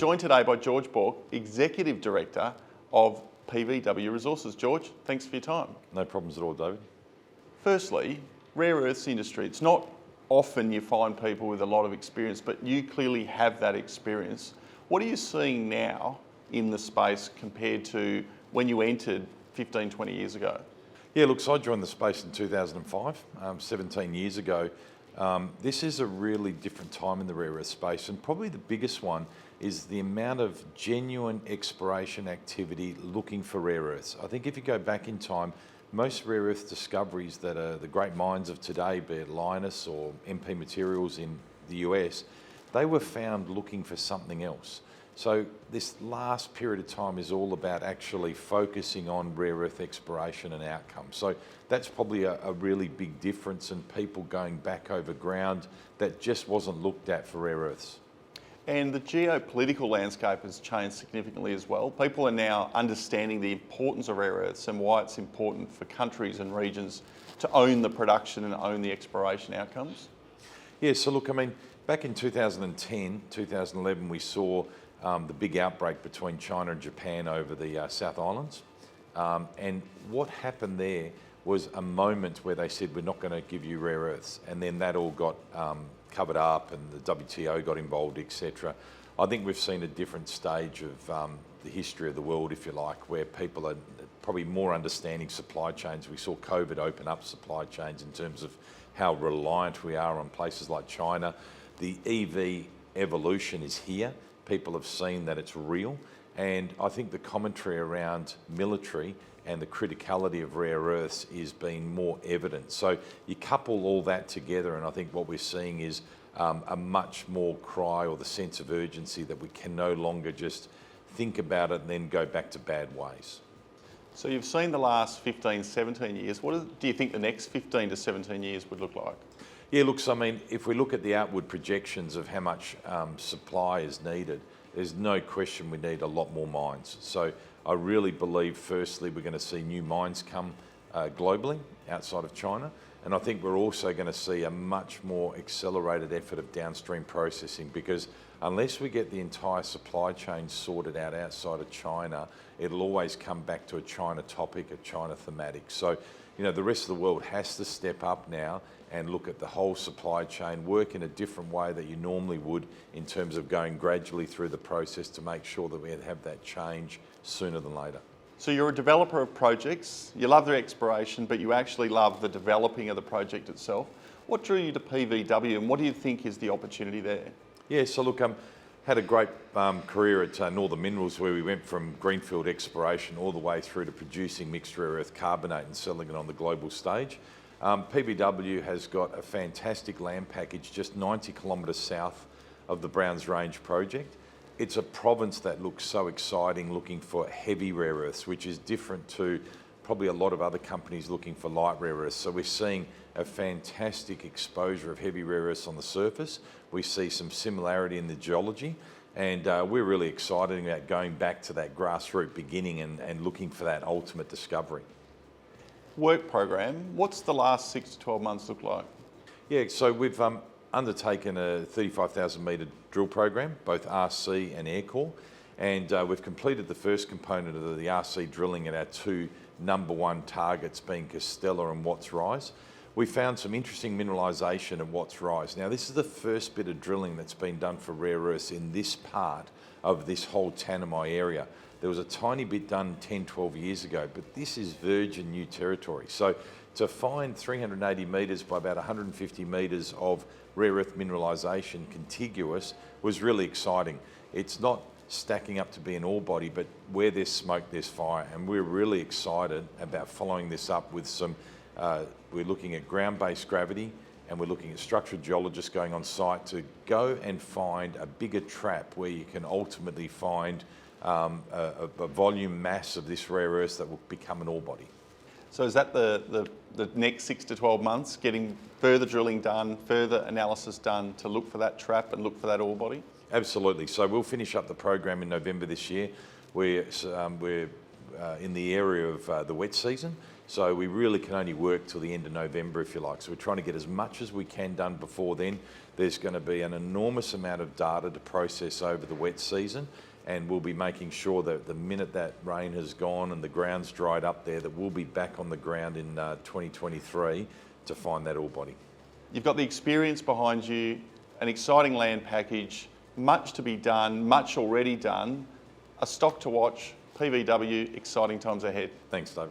joined today by George Bauk, Executive Director of PVW Resources. George, thanks for your time. No problems at all, David. Firstly, rare earths industry. It's not often you find people with a lot of experience, but you clearly have that experience. What are you seeing now in the space compared to when you entered 15, 20 years ago? Yeah, look, so I joined the space in 2005, 17 years ago. This is a really different time in the rare earth space, and probably the biggest one is the amount of genuine exploration activity looking for rare earths. I think if you go back in time, most rare earth discoveries that are the great mines of today, be it Lynas or MP Materials in the US, they were found looking for something else. So this last period of time is all about actually focusing on rare earth exploration and outcomes. So that's probably a really big difference in people going back over ground that just wasn't looked at for rare earths. And the geopolitical landscape has changed significantly as well. People are now understanding the importance of rare earths and why it's important for countries and regions to own the production and own the exploration outcomes. Yeah, so look, I mean, back in 2010, 2011, we saw the big outbreak between China and Japan over the South Islands. And what happened there was a moment where they said, we're not going to give you rare earths. And then that all got covered up and the WTO got involved, etc. I think we've seen a different stage of the history of the world, if you like, where people are probably more understanding supply chains. We saw COVID open up supply chains in terms of how reliant we are on places like China. The EV evolution is here. People have seen that it's real. And I think the commentary around military and the criticality of rare earths is being more evident. So you couple all that together, and I think what we're seeing is a much more cry or the sense of urgency that we can no longer just think about it and then go back to bad ways. So you've seen the last 15, 17 years. What do you think the next 15 to 17 years would look like? Yeah, look, so I mean, if we look at the outward projections of how much supply is needed, there's no question we need a lot more mines. So I really believe, firstly, we're going to see new mines come globally outside of China. And I think we're also going to see a much more accelerated effort of downstream processing, because unless we get the entire supply chain sorted out outside of China, it'll always come back to a China topic, a China thematic. So, you know, the rest of the world has to step up now and look at the whole supply chain, work in a different way that you normally would in terms of going gradually through the process to make sure that we have that change sooner than later. So you're a developer of projects, you love the exploration, but you actually love the developing of the project itself. What drew you to PVW and what do you think is the opportunity there? Yeah, so look, had a great career at Northern Minerals, where we went from greenfield exploration all the way through to producing mixed rare earth carbonate and selling it on the global stage. PVW has got a fantastic land package just 90 kilometres south of the Browns Range project. It's a province that looks so exciting, looking for heavy rare earths, which is different to probably a lot of other companies looking for light rare earths. So we're seeing a fantastic exposure of heavy rare earths on the surface. We see some similarity in the geology, and we're really excited about going back to that grassroots beginning and looking for that ultimate discovery. Work program, what's the last 6 to 12 months look like? Yeah, so we've undertaken a 35,000 metre drill program, both RC and air core, and we've completed the first component of the RC drilling at our two #1 targets, being Castella and Watts Rise. We found some interesting mineralisation at Watts Rise. Now, this is the first bit of drilling that's been done for rare earths in this part of this whole Tanami area. There was a tiny bit done 10, 12 years ago, but this is virgin new territory. So to find 380 metres by about 150 metres of rare earth mineralisation contiguous was really exciting. It's not stacking up to be an ore body, but where there's smoke, there's fire. And we're really excited about following this up with some, we're looking at ground-based gravity, and we're looking at structural geologists going on site to go and find a bigger trap where you can ultimately find a volume mass of this rare earth that will become an ore body. So is that the next 6 to 12 months, getting further drilling done, further analysis done to look for that trap and look for that ore body? Absolutely. So we'll finish up the program in November this year. We're in the area of the wet season. So we really can only work till the end of November, if you like. So we're trying to get as much as we can done before then. There's going to be an enormous amount of data to process over the wet season, and we'll be making sure that the minute that rain has gone and the ground's dried up there, that we'll be back on the ground in 2023 to find that ore body. You've got the experience behind you, an exciting land package, much to be done, much already done, a stock to watch, PVW, exciting times ahead. Thanks, Dave.